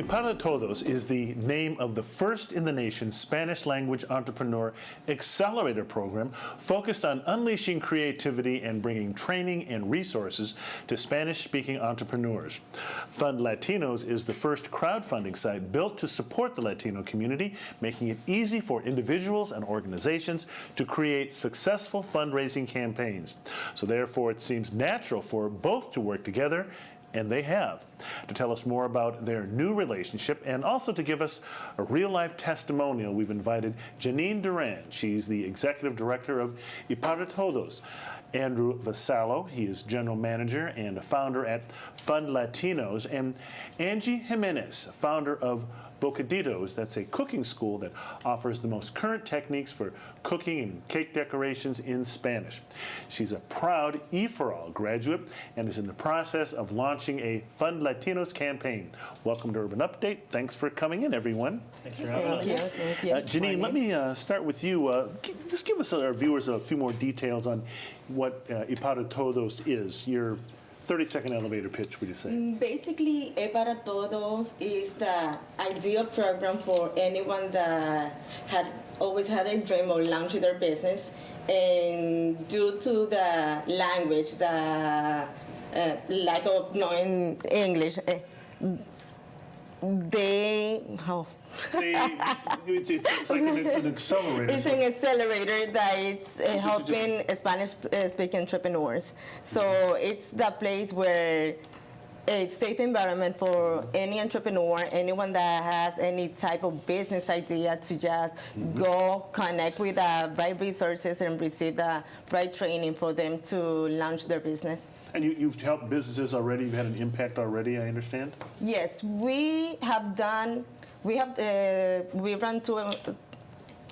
Para Todos is the name of the first in the nation Spanish-language entrepreneur accelerator program focused on unleashing creativity and bringing training and resources to Spanish-speaking entrepreneurs. Fund Latinos is the first crowdfunding site built to support the Latino community, making it easy for individuals and organizations to create successful fundraising campaigns. So therefore, it seems natural for both to work together, and they have. To tell us more about their new relationship and also to give us a real-life testimonial, we've invited Janin Duran. She's the executive director of Para Todos. Andrew Vassallo, he is general manager and a founder at Fund Latinos, and Angie Jimenez, founder of Bocaditos. That's a cooking school that offers the most current techniques for cooking and cake decorations in Spanish. She's a proud E4All graduate and is in the process of launching a Fund Latinos campaign. Welcome to Urban Update. Thanks for coming in, everyone. Thanks for having us. Thank you. Janine, let me start with you. Just give us, our viewers, a few more details on what Para Todos is. Your 30-second elevator pitch, would you say? Basically, Para Todos is the ideal program for anyone that had always had a dream of launching their business, and due to the language, the lack of knowing English, it's like it's an accelerator. It's an accelerator that it's helping Spanish-speaking entrepreneurs. So it's the place where a safe environment for any entrepreneur, anyone that has any type of business idea to just go connect with the right resources and receive the right training for them to launch their business. And you've helped businesses already. You've had an impact already, I understand? Yes, we run to a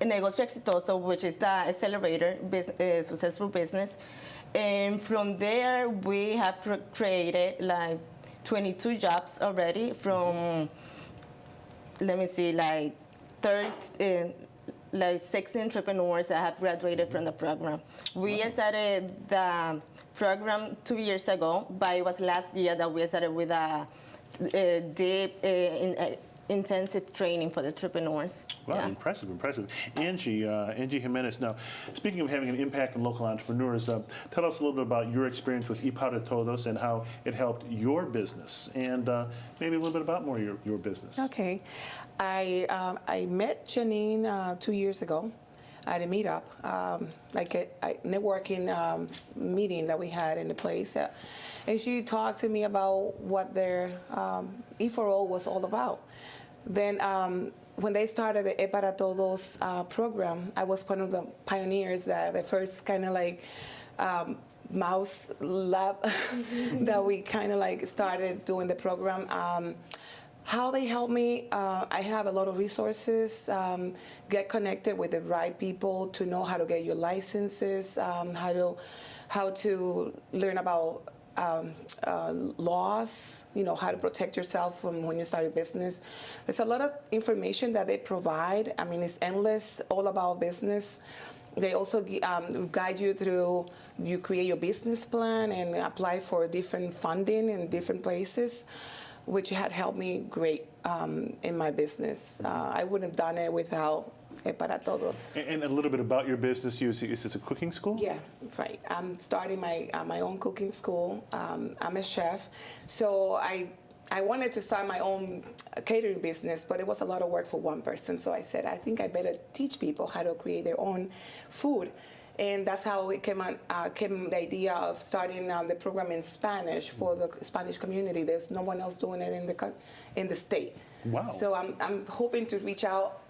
negocio exitoso, which is the accelerator, successful business. And from there, we have created like 22 jobs already from, let me see, like 16 entrepreneurs that have graduated from the program. We started the program 2 years ago, but it was last year that we started with a deep, intensive training for the entrepreneurs. Wow, yeah. Impressive. Angie Jimenez. Now, speaking of having an impact on local entrepreneurs, tell us a little bit about your experience with Para Todos and how it helped your business, and maybe a little bit about more your business. Okay. I met Janine 2 years ago at a meetup, like a networking meeting that we had in the place. And she talked to me about what their E4O was all about. Then when they started the Para Todos program, I was one of the pioneers, the first kind of like mouse lab that we kind of like started doing the program. How they help me, I have a lot of resources, get connected with the right people to know how to get your licenses, how to learn about laws, how to protect yourself from when you start a business. There's a lot of information that they provide. I mean, it's endless, all about business. They also guide you through, you create your business plan and apply for different funding in different places, which had helped me great in my business. I wouldn't have done it without Para Todos. And a little bit about your business. Is this a cooking school? Yeah, right. I'm starting my own cooking school. I'm a chef, so I wanted to start my own catering business, but it was a lot of work for one person. So I said, I think I better teach people how to create their own food. And that's how it came the idea of starting the program in Spanish for the Spanish community. There's no one else doing it in the state. Wow. So I'm hoping to reach out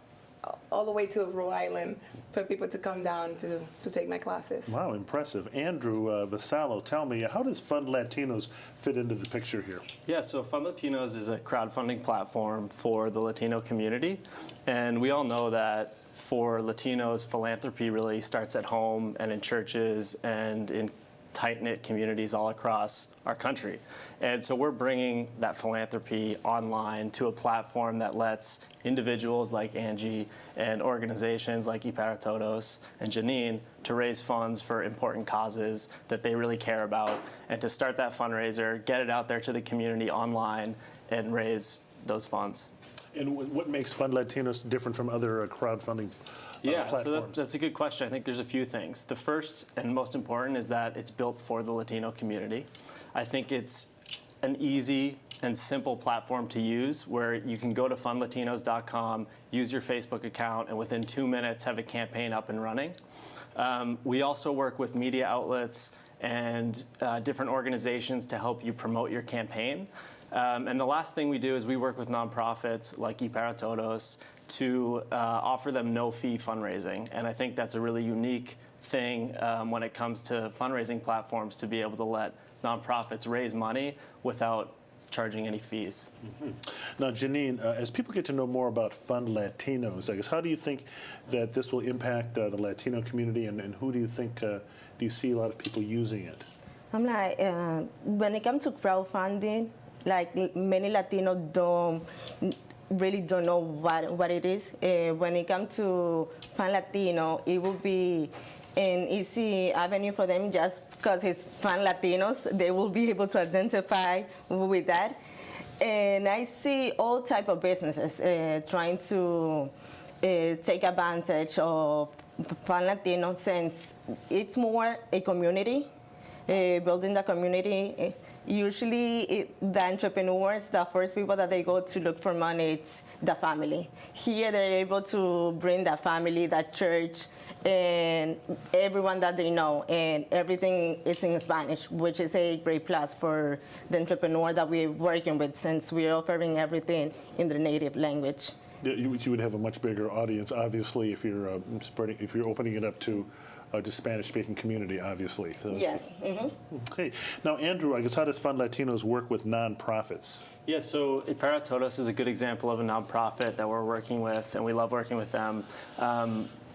all the way to Rhode Island for people to come down to take my classes. Wow, impressive. Andrew Vassallo, tell me, how does Fund Latinos fit into the picture here? Yeah, so Fund Latinos is a crowdfunding platform for the Latino community. And we all know that for Latinos, philanthropy really starts at home and in churches and in tight-knit communities all across our country. And so we're bringing that philanthropy online to a platform that lets individuals like Angie and organizations like Para Todos and Janin to raise funds for important causes that they really care about, and to start that fundraiser, get it out there to the community online, and raise those funds. And what makes Fund Latinos different from other crowdfunding Yeah, so platforms? that's a good question. I think there's a few things. The first and most important is that it's built for the Latino community. I think it's an easy and simple platform to use where you can go to fundlatinos.com, use your Facebook account, and within 2 minutes have a campaign up and running. We also work with media outlets and different organizations to help you promote your campaign. And the last thing we do is we work with nonprofits like Todos to offer them no-fee fundraising. And I think that's a really unique thing when it comes to fundraising platforms, to be able to let nonprofits raise money without charging any fees. Mm-hmm. Now, Janin, as people get to know more about Fund Latinos, I guess, how do you think that this will impact the Latino community, and who do you think, do you see a lot of people using it? I'm like, when it comes to crowdfunding, like many Latinos really don't know what it is. When it comes to Fund Latino, it will be an easy avenue for them just because it's Fund Latinos. They will be able to identify with that. And I see all type of businesses trying to take advantage of Fund Latino, since it's more a community, building the community. Usually the entrepreneurs, the first people that they go to look for money, it's the family. Here they're able to bring the family, the church, and everyone that they know, and everything is in Spanish, which is a great plus for the entrepreneur that we're working with, since we're offering everything in their native language. You would have a much bigger audience, obviously, if you're opening it up to Spanish-speaking community, obviously. So Yes. Mm-hmm. Okay. Now, Andrew, I guess, how does Fund Latinos work with nonprofits? Yeah, so Todos is a good example of a nonprofit that we're working with, and we love working with them.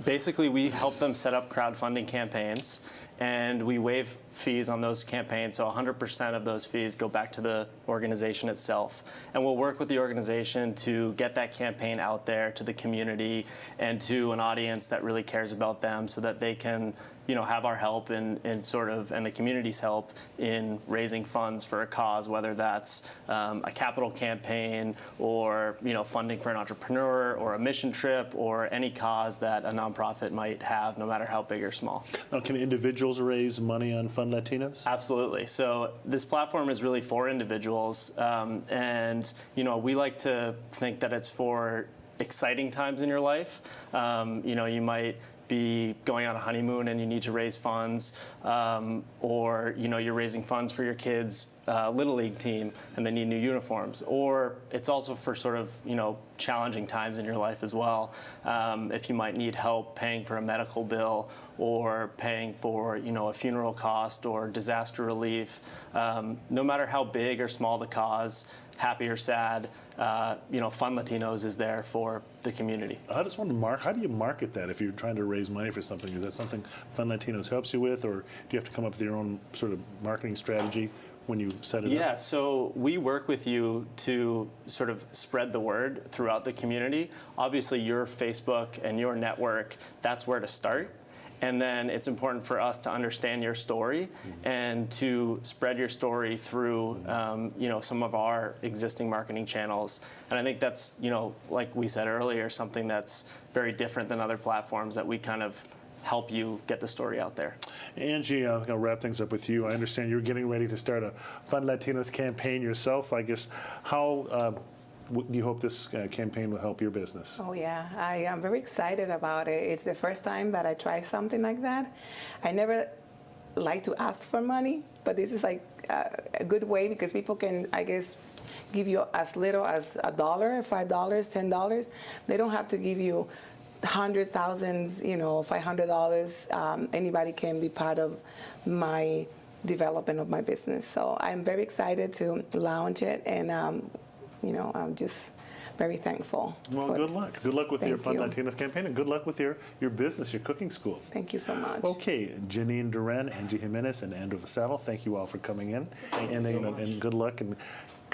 Basically, we help them set up crowdfunding campaigns, and we waive fees on those campaigns, so 100% of those fees go back to the organization itself. And we'll work with the organization to get that campaign out there to the community and to an audience that really cares about them, so that they can, have our help and the community's help in raising funds for a cause, whether that's a capital campaign or funding for an entrepreneur or a mission trip or any cause that a nonprofit might have, no matter how big or small. Now, can individuals raise money on Fund Latinos? Absolutely. So this platform is really for individuals, and we like to think that it's for exciting times in your life. You might be going on a honeymoon and you need to raise funds, or you're raising funds for your kids' Little League team and they need new uniforms. Or it's also for sort of challenging times in your life as well. If you might need help paying for a medical bill or paying for a funeral cost or disaster relief, no matter how big or small the cause, happy or sad, Fund Latinos is there for the community. How do you market that if you're trying to raise money for something? Is that something Fund Latinos helps you with, or do you have to come up with your own sort of marketing strategy when you set it up? Yeah, so we work with you to sort of spread the word throughout the community. Obviously, your Facebook and your network, that's where to start. And then it's important for us to understand your story and to spread your story through, some of our existing marketing channels. And I think that's, like we said earlier, something that's very different than other platforms, that we kind of help you get the story out there. Angie, I'm going to wrap things up with you. I understand you're getting ready to start a Fund Latinos campaign yourself. I guess, how do you hope this campaign will help your business? Oh yeah, I am very excited about it. It's the first time that I try something like that. I never like to ask for money, but this is like a good way, because people can, I guess, give you as little as $1, $5, $10. They don't have to give you hundreds, thousands, $500. Anybody can be part of my development of my business. So I'm very excited to launch it, and I'm just very thankful. Well, good luck. Good luck with your Fund you. Latinos campaign, and good luck with your business, your cooking school. Thank you so much. Okay, Janin, Duran, Angie Jimenez, and Andrew Vassallo, thank you all for coming in. And good luck in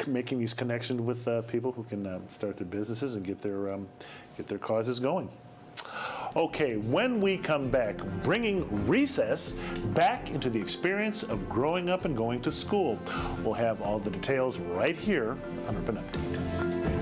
making these connections with people who can start their businesses and get their causes going. Okay, when we come back, bringing recess back into the experience of growing up and going to school. We'll have all the details right here on Urban Update.